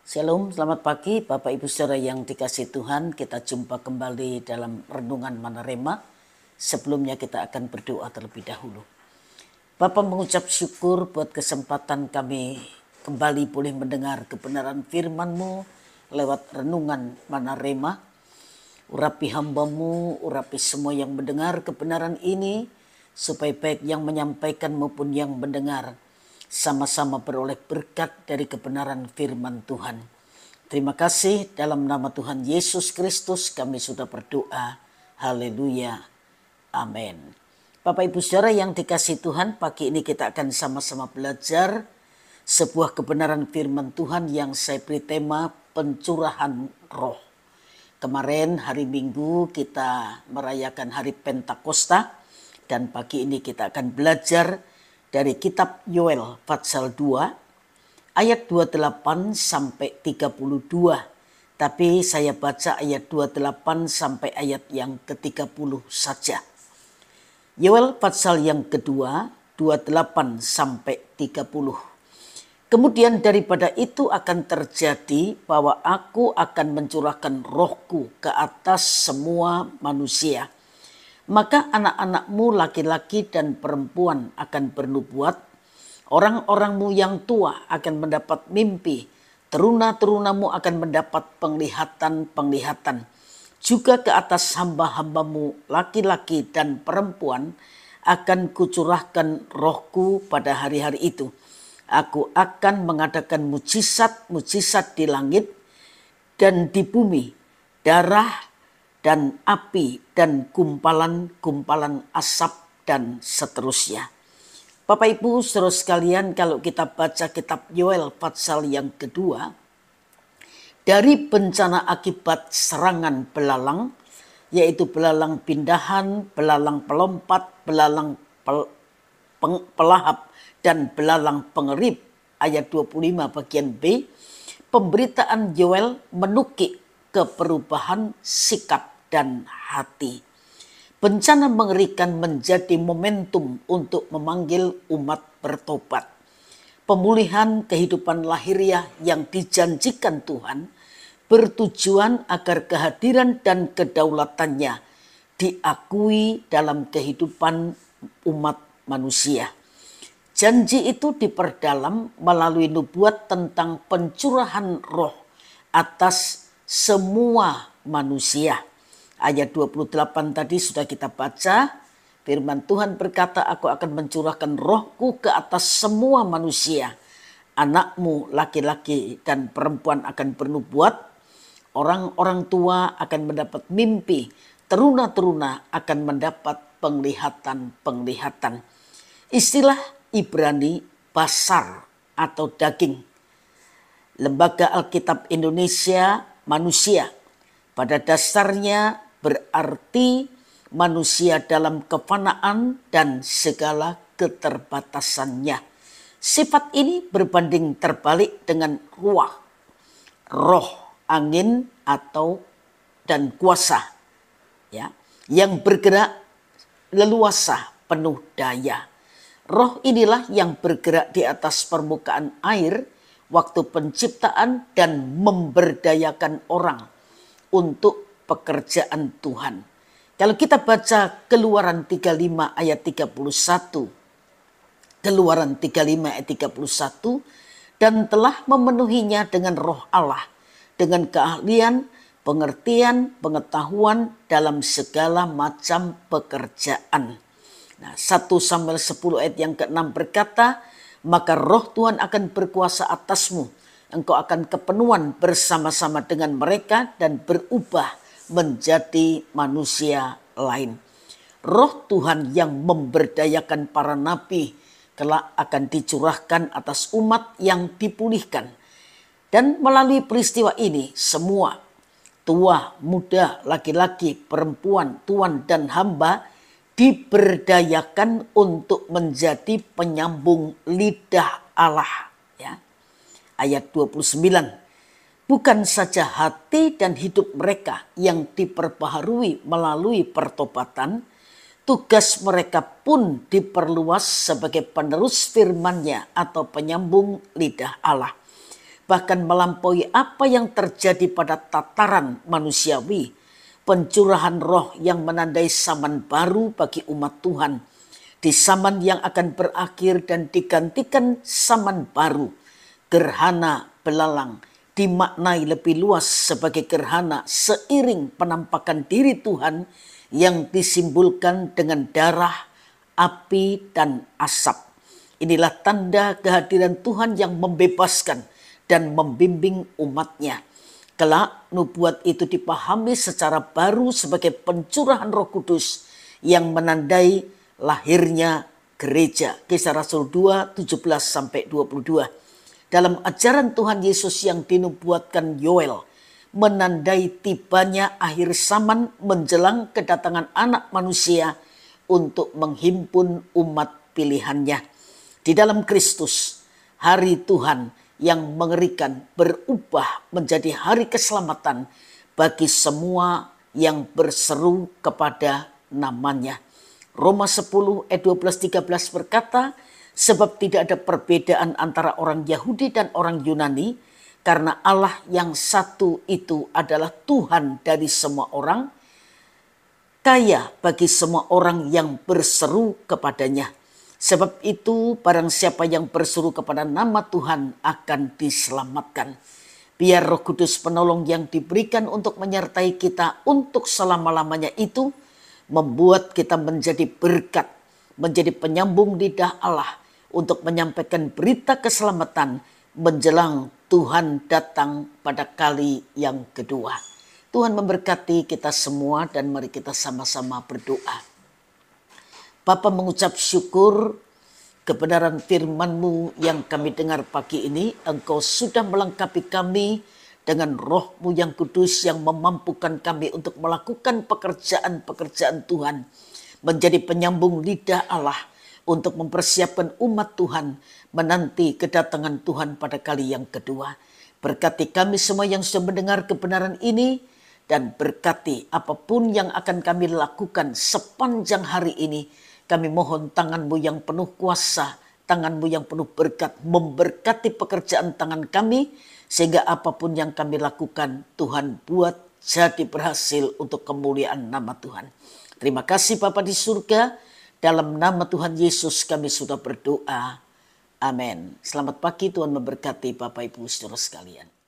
Shalom, selamat pagi Bapak Ibu Saudara yang dikasihi Tuhan. Kita jumpa kembali dalam Renungan Manarema. Sebelumnya kita akan berdoa terlebih dahulu. Bapak mengucap syukur buat kesempatan kami kembali boleh mendengar kebenaran firman-Mu lewat Renungan Manarema. Urapi hamba-Mu, urapi semua yang mendengar kebenaran ini, supaya baik yang menyampaikan maupun yang mendengar sama-sama beroleh berkat dari kebenaran firman Tuhan. Terima kasih, dalam nama Tuhan Yesus Kristus kami sudah berdoa. Haleluya. Amin. Bapak Ibu Saudara yang dikasihi Tuhan, pagi ini kita akan sama-sama belajar sebuah kebenaran firman Tuhan yang saya beri tema pencurahan roh. Kemarin hari Minggu kita merayakan hari Pentakosta, dan pagi ini kita akan belajar dari kitab Yoel pasal 2 ayat 28 sampai 32. Tapi saya baca ayat 28 sampai ayat yang ke-30 saja. Yoel pasal yang kedua 28 sampai 30. Kemudian daripada itu akan terjadi bahwa aku akan mencurahkan rohku ke atas semua manusia. Maka anak-anakmu laki-laki dan perempuan akan bernubuat, orang-orangmu yang tua akan mendapat mimpi, teruna-terunamu akan mendapat penglihatan-penglihatan. Juga ke atas hamba-hambamu laki-laki dan perempuan akan kucurahkan rohku pada hari-hari itu. Aku akan mengadakan mujizat-mujizat di langit dan di bumi, darah dan api dan gumpalan-gumpalan asap dan seterusnya. Bapak Ibu saudara sekalian, kalau kita baca kitab Yoel pasal yang kedua, dari bencana akibat serangan belalang, yaitu belalang pindahan, belalang pelompat, belalang pelahap, dan belalang pengerip, ayat 25 bagian B, pemberitaan Yoel menukik ke perubahan sikap dan hati. Bencana mengerikan menjadi momentum untuk memanggil umat bertobat. Pemulihan kehidupan lahiriah yang dijanjikan Tuhan bertujuan agar kehadiran dan kedaulatannya diakui dalam kehidupan umat manusia. Janji itu diperdalam melalui nubuat tentang pencurahan roh atas semua manusia. Ayat 28 tadi sudah kita baca. Firman Tuhan berkata, aku akan mencurahkan rohku ke atas semua manusia. Anakmu laki-laki dan perempuan akan bernubuat. Orang-orang tua akan mendapat mimpi. Teruna-teruna akan mendapat penglihatan-penglihatan. Istilah Ibrani basar atau daging. Lembaga Alkitab Indonesia manusia. Pada dasarnya berarti manusia dalam kefanaan dan segala keterbatasannya. Sifat ini berbanding terbalik dengan ruah, roh, angin atau dan kuasa, ya, yang bergerak leluasa, penuh daya. Roh inilah yang bergerak di atas permukaan air waktu penciptaan dan memberdayakan orang untuk pekerjaan Tuhan. Kalau kita baca Keluaran 35 ayat 31. Keluaran 35 ayat 31. Dan telah memenuhinya dengan roh Allah, dengan keahlian, pengertian, pengetahuan dalam segala macam pekerjaan. Nah, 1 Samuel 10 ayat yang ke-6 berkata, maka roh Tuhan akan berkuasa atasmu. Engkau akan kepenuhan bersama-sama dengan mereka dan berubah menjadi manusia lain. Roh Tuhan yang memberdayakan para nabi kelak akan dicurahkan atas umat yang dipulihkan. Dan melalui peristiwa ini semua, tua, muda, laki-laki, perempuan, tuan dan hamba diberdayakan untuk menjadi penyambung lidah Allah. Ya. Ayat 29. Bukan saja hati dan hidup mereka yang diperbaharui melalui pertobatan, tugas mereka pun diperluas sebagai penerus firman-Nya atau penyambung lidah Allah. bahkan melampaui apa yang terjadi pada tataran manusiawi. Pencurahan roh yang menandai zaman baru bagi umat Tuhan. Di zaman yang akan berakhir dan digantikan zaman baru. Gerhana belalang dimaknai lebih luas sebagai gerhana seiring penampakan diri Tuhan yang disimbolkan dengan darah, api, dan asap. Inilah tanda kehadiran Tuhan yang membebaskan dan membimbing umatnya. Kelak nubuat itu dipahami secara baru sebagai pencurahan Roh Kudus yang menandai lahirnya gereja. Kisah Rasul 2, 17-22. Dalam ajaran Tuhan Yesus yang dinubuatkan Yoel, menandai tibanya akhir zaman menjelang kedatangan anak manusia untuk menghimpun umat pilihannya. Di dalam Kristus, hari Tuhan yang mengerikan berubah menjadi hari keselamatan bagi semua yang berseru kepada namanya. Roma 10 ayat 12-13 berkata, sebab tidak ada perbedaan antara orang Yahudi dan orang Yunani, karena Allah yang satu itu adalah Tuhan dari semua orang, kaya bagi semua orang yang berseru kepadanya. Sebab itu barang siapa yang berseru kepada nama Tuhan akan diselamatkan. Biar Roh Kudus penolong yang diberikan untuk menyertai kita untuk selama-lamanya itu membuat kita menjadi berkat, menjadi penyambung lidah Allah untuk menyampaikan berita keselamatan menjelang Tuhan datang pada kali yang kedua. Tuhan memberkati kita semua dan mari kita sama-sama berdoa. Bapa mengucap syukur kebenaran firman-Mu yang kami dengar pagi ini. Engkau sudah melengkapi kami dengan Roh-Mu yang kudus yang memampukan kami untuk melakukan pekerjaan-pekerjaan Tuhan. Menjadi penyambung lidah Allah untuk mempersiapkan umat Tuhan menanti kedatangan Tuhan pada kali yang kedua. Berkati kami semua yang sudah mendengar kebenaran ini dan berkati apapun yang akan kami lakukan sepanjang hari ini. Kami mohon tangan-Mu yang penuh kuasa, tangan-Mu yang penuh berkat, memberkati pekerjaan tangan kami, sehingga apapun yang kami lakukan, Tuhan buat jadi berhasil untuk kemuliaan nama Tuhan. Terima kasih Bapa di surga, dalam nama Tuhan Yesus kami sudah berdoa. Amin. Selamat pagi, Tuhan memberkati Bapak Ibu saudara sekalian.